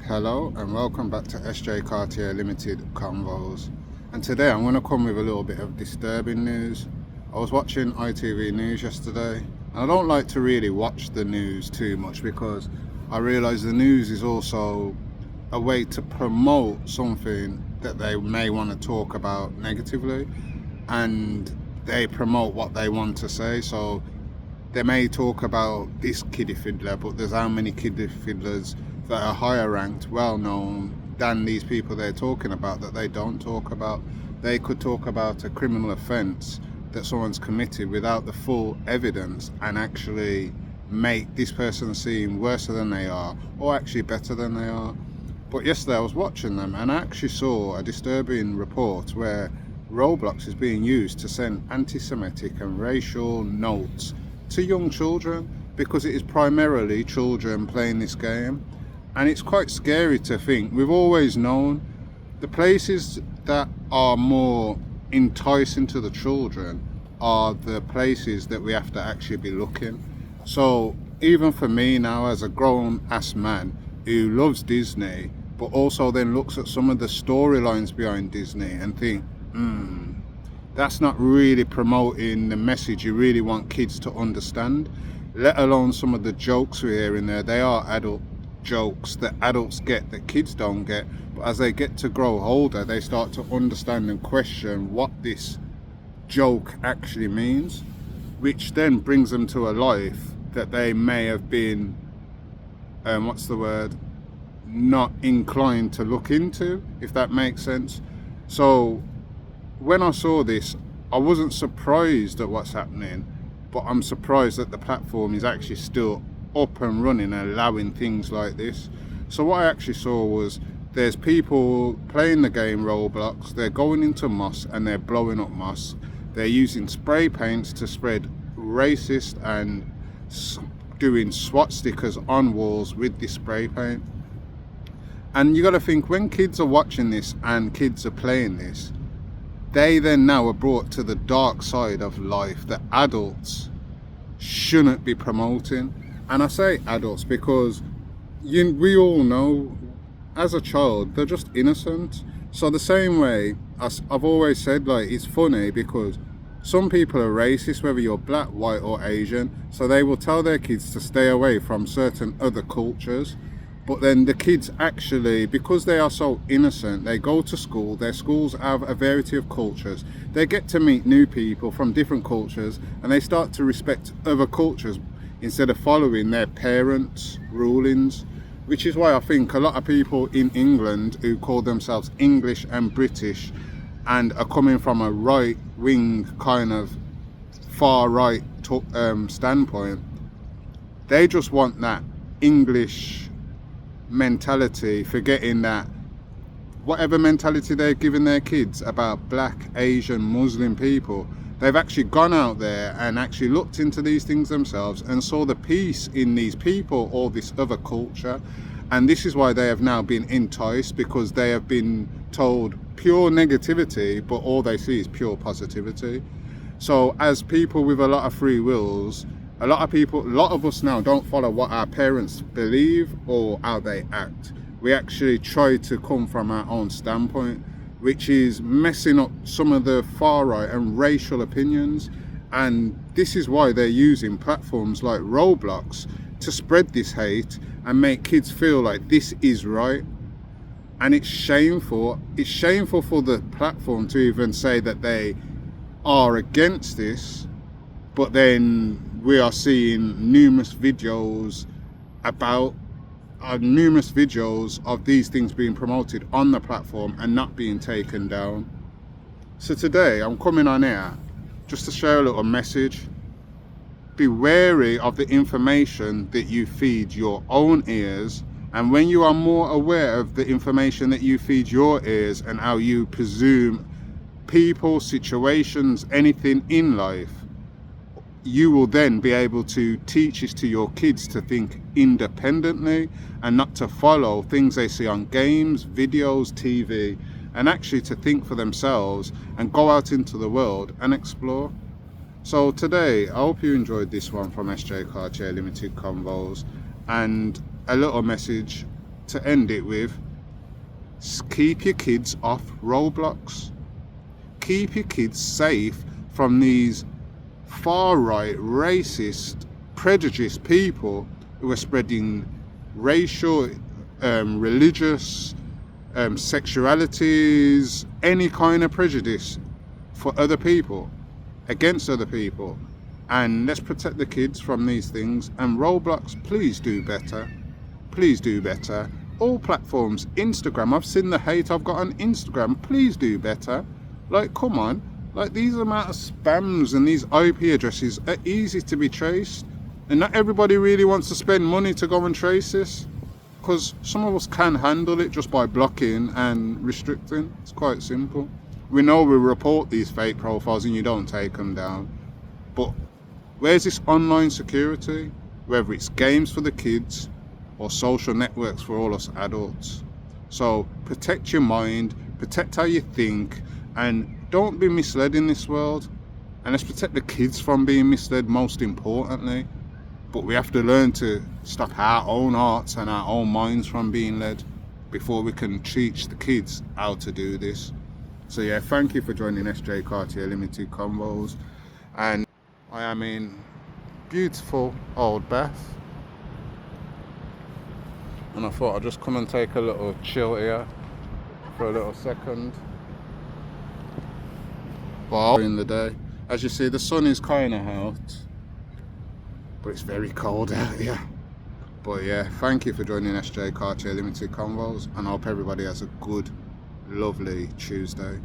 Hello and welcome back to SJ Cartier Limited Convos. And today I'm going to come with a little bit of disturbing news. I was watching ITV News yesterday, and I don't like to really watch the news too much because I realise the news is also a way to promote something that they may want to talk about negatively, and they promote what they want to say. So they may talk about this kiddie fiddler, but there's how many kiddie fiddlers that are higher ranked, well known than these people they're talking about that they don't talk about. They could talk about a criminal offence that someone's committed without the full evidence and actually make this person seem worse than they are or actually better than they are. But yesterday I was watching them and I actually saw a disturbing report where Roblox is being used to send anti-Semitic and racial notes to young children, because it is primarily children playing this game. And it's quite scary to think. We've always known the places that are more enticing to the children are the places that we have to actually be looking. So even for me now, as a grown ass man who loves Disney but also then looks at some of the storylines behind Disney and think, that's not really promoting the message you really want kids to understand, let alone some of the jokes we hear in there. They are adult jokes that adults get that kids don't get, but as they get to grow older they start to understand and question what this joke actually means, which then brings them to a life that they may have been not inclined to look into, if that makes sense. So when I saw this, I wasn't surprised at what's happening, but I'm surprised that the platform is actually still up and running and allowing things like this. So what I actually saw was there's people playing the game Roblox, they're going into mosques and they're blowing up mosques. They're using spray paints to spread racist and doing SWAT stickers on walls with this spray paint. And you got to think, when kids are watching this and kids are playing this, they then now are brought to the dark side of life that adults shouldn't be promoting. And I say adults because we all know as a child they're just innocent. So the same way I've always said, like, it's funny because some people are racist, whether you're black, white or Asian, so they will tell their kids to stay away from certain other cultures. But then the kids actually, because they are so innocent, they go to school, their schools have a variety of cultures, they get to meet new people from different cultures and they start to respect other cultures instead of following their parents' rulings. Which is why I think a lot of people in England who call themselves English and British and are coming from a right-wing kind of far-right standpoint, they just want that English mentality, forgetting that whatever mentality they're giving their kids about black, Asian, Muslim people, they've actually gone out there and actually looked into these things themselves and saw the peace in these people or this other culture. And this is why they have now been enticed, because they have been told pure negativity, but all they see is pure positivity. So as people with a lot of free wills, a lot of us now don't follow what our parents believe or how they act. We actually try to come from our own standpoint, which is messing up some of the far right and racial opinions. And this is why they're using platforms like Roblox to spread this hate and make kids feel like this is right. And it's shameful. It's shameful for the platform to even say that they are against this, but then we are seeing numerous videos of these things being promoted on the platform and not being taken down. So today I'm coming on here just to share a little message. Be wary of the information that you feed your own ears, and when you are more aware of the information that you feed your ears and how you presume people, situations, anything in life, you will then be able to teach this to your kids to think independently and not to follow things they see on games, videos, TV, and actually to think for themselves and go out into the world and explore. So today, I hope you enjoyed this one from SJ Cartier Limited Convos, and a little message to end it with, keep your kids off Roblox. Keep your kids safe from these far-right, racist, prejudiced people who are spreading racial, religious, sexualities, any kind of prejudice for other people, against other people. And let's protect the kids from these things. And Roblox, please do better. Please do better. All platforms, Instagram, I've seen the hate I've got on Instagram. Please do better. Like, come on. Like, these amount of spams and these IP addresses are easy to be traced. And not everybody really wants to spend money to go and trace this, because some of us can handle it just by blocking and restricting. It's quite simple. We know we report these fake profiles and you don't take them down. But where's this online security? Whether it's games for the kids or social networks for all us adults. So protect your mind, protect how you think, and don't be misled in this world. And let's protect the kids from being misled, most importantly. But we have to learn to stop our own hearts and our own minds from being led before we can teach the kids how to do this. So yeah, thank you for joining SJ Cartier Limited Convos. And I am in beautiful Old Bath. And I thought I'd just come and take a little chill here for a little second. But in the day, as you see, the sun is kind of out, but it's very cold out here. But yeah, thank you for joining SJ Cartier Limited Convos, and I hope everybody has a good, lovely Tuesday.